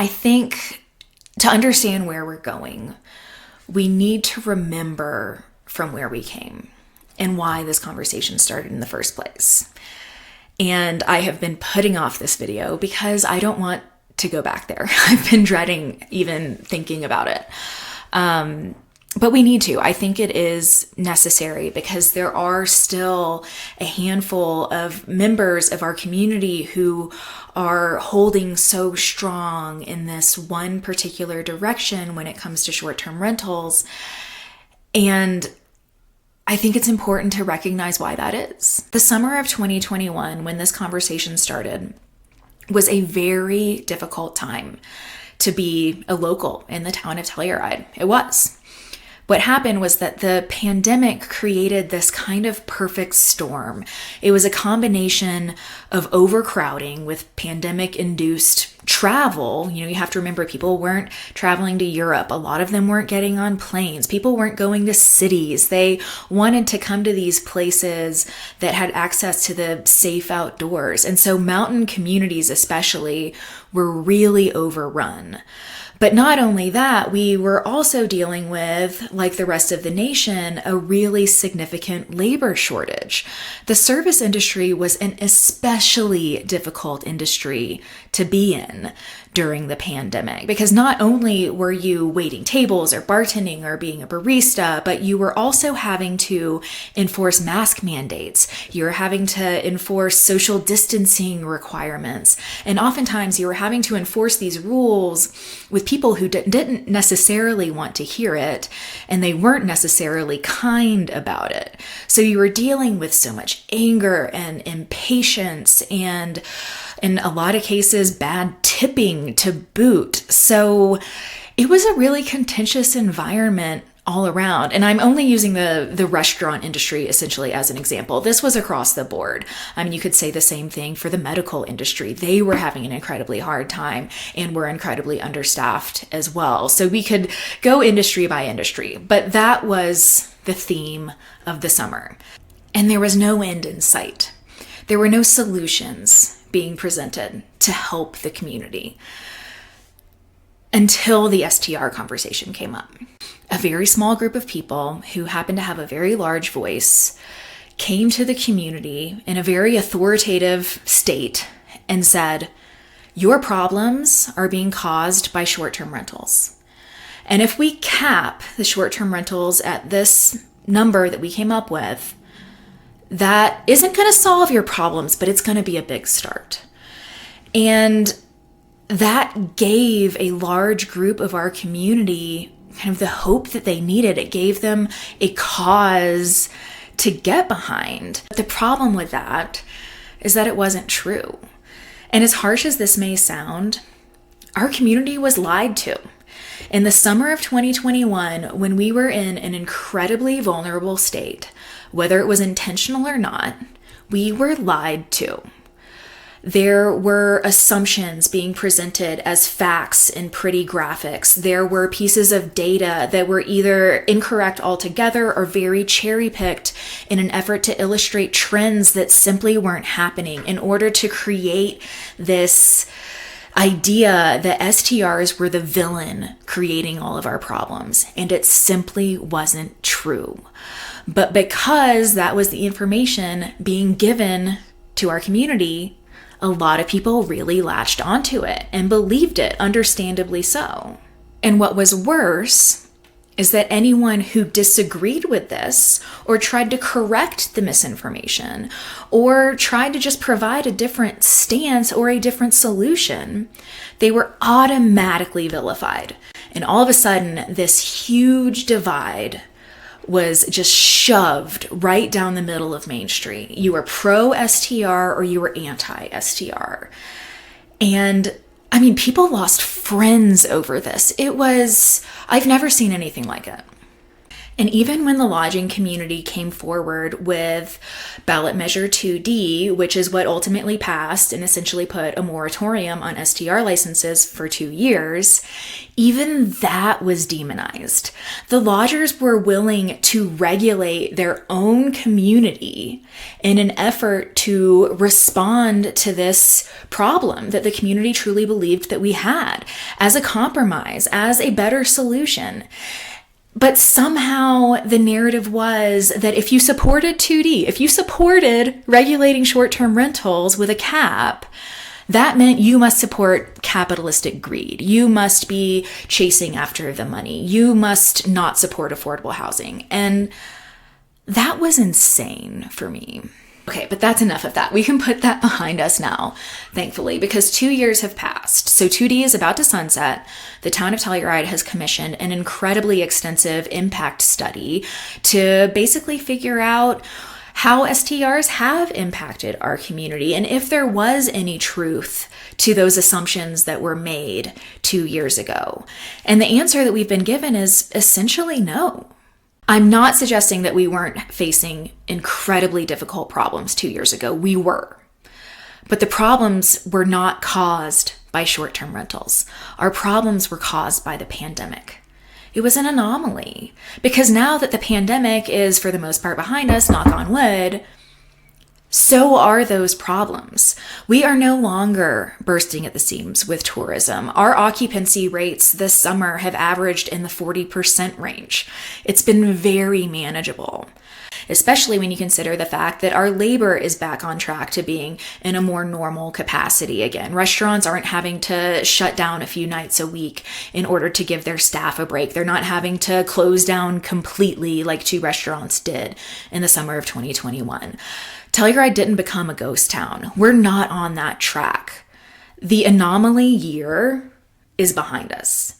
I think to understand where we're going, we need to remember from where we came and why this conversation started in the first place. And I have been putting off this video because I don't want to go back there. I've been dreading even thinking about it. But we need to. I think it is necessary because there are still a handful of members of our community who are holding so strong in this one particular direction when it comes to short-term rentals. And I think it's important to recognize why that is. The summer of 2021, when this conversation started, was a very difficult time to be a local in the town of Telluride. It was. What happened was that the pandemic created this kind of perfect storm. It was a combination of overcrowding with pandemic-induced travel. You have to remember, people weren't traveling to Europe. A lot of them weren't getting on planes. People weren't going to cities. They wanted to come to these places that had access to the safe outdoors. And so mountain communities especially were really overrun. But not only that, we were also dealing with, like the rest of the nation, a really significant labor shortage. The service industry was an especially difficult industry to be in during the pandemic, because not only were you waiting tables or bartending or being a barista, but you were also having to enforce mask mandates. You were having to enforce social distancing requirements. And oftentimes you were having to enforce these rules with people who didn't necessarily want to hear it, and they weren't necessarily kind about it. So you were dealing with so much anger and impatience and, in a lot of cases, bad tipping to boot. So it was a really contentious environment all around. And I'm only using the restaurant industry essentially as an example. This was across the board. I mean, you could say the same thing for the medical industry. They were having an incredibly hard time and were incredibly understaffed as well. So we could go industry by industry, but that was the theme of the summer. And there was no end in sight. There were no solutions being presented to help the community until the STR conversation came up. A very small group of people who happened to have a very large voice came to the community in a very authoritative state and said, your problems are being caused by short-term rentals. And if we cap the short-term rentals at this number that we came up with, that isn't going to solve your problems, but it's going to be a big start. And that gave a large group of our community kind of the hope that they needed. It gave them a cause to get behind. But the problem with that is that it wasn't true. And as harsh as this may sound, our community was lied to. In the summer of 2021, when we were in an incredibly vulnerable state, whether it was intentional or not, we were lied to. There were assumptions being presented as facts in pretty graphics. There were pieces of data that were either incorrect altogether or very cherry-picked in an effort to illustrate trends that simply weren't happening in order to create this idea that STRs were the villain creating all of our problems. And it simply wasn't true. But because that was the information being given to our community, a lot of people really latched onto it and believed it, understandably so. And what was worse is that anyone who disagreed with this or tried to correct the misinformation or tried to just provide a different stance or a different solution, they were automatically vilified. And all of a sudden, this huge divide was just shoved right down the middle of Main Street. You were pro-STR or you were anti-STR. And I mean, people lost friends over this. I've never seen anything like it. And even when the lodging community came forward with ballot measure 2D, which is what ultimately passed and essentially put a moratorium on STR licenses for 2 years, even that was demonized. The lodgers were willing to regulate their own community in an effort to respond to this problem that the community truly believed that we had, as a compromise, as a better solution. But somehow the narrative was that if you supported 2D, if you supported regulating short-term rentals with a cap, that meant you must support capitalistic greed. You must be chasing after the money. You must not support affordable housing. And that was insane for me. Okay, but that's enough of that. We can put that behind us now, thankfully, because 2 years have passed. So 2D is about to sunset. The town of Telluride has commissioned an incredibly extensive impact study to basically figure out how STRs have impacted our community and if there was any truth to those assumptions that were made 2 years ago. And the answer that we've been given is essentially no. I'm not suggesting that we weren't facing incredibly difficult problems 2 years ago. We were. But the problems were not caused by short-term rentals. Our problems were caused by the pandemic. It was an anomaly because now that the pandemic is for the most part behind us, knock on wood, so are those problems. We are no longer bursting at the seams with tourism. Our occupancy rates this summer have averaged in the 40% range. It's been very manageable, especially when you consider the fact that our labor is back on track to being in a more normal capacity again. Restaurants aren't having to shut down a few nights a week in order to give their staff a break. They're not having to close down completely like 2 restaurants did in the summer of 2021. Telluride didn't become a ghost town. We're not on that track. The anomaly year is behind us.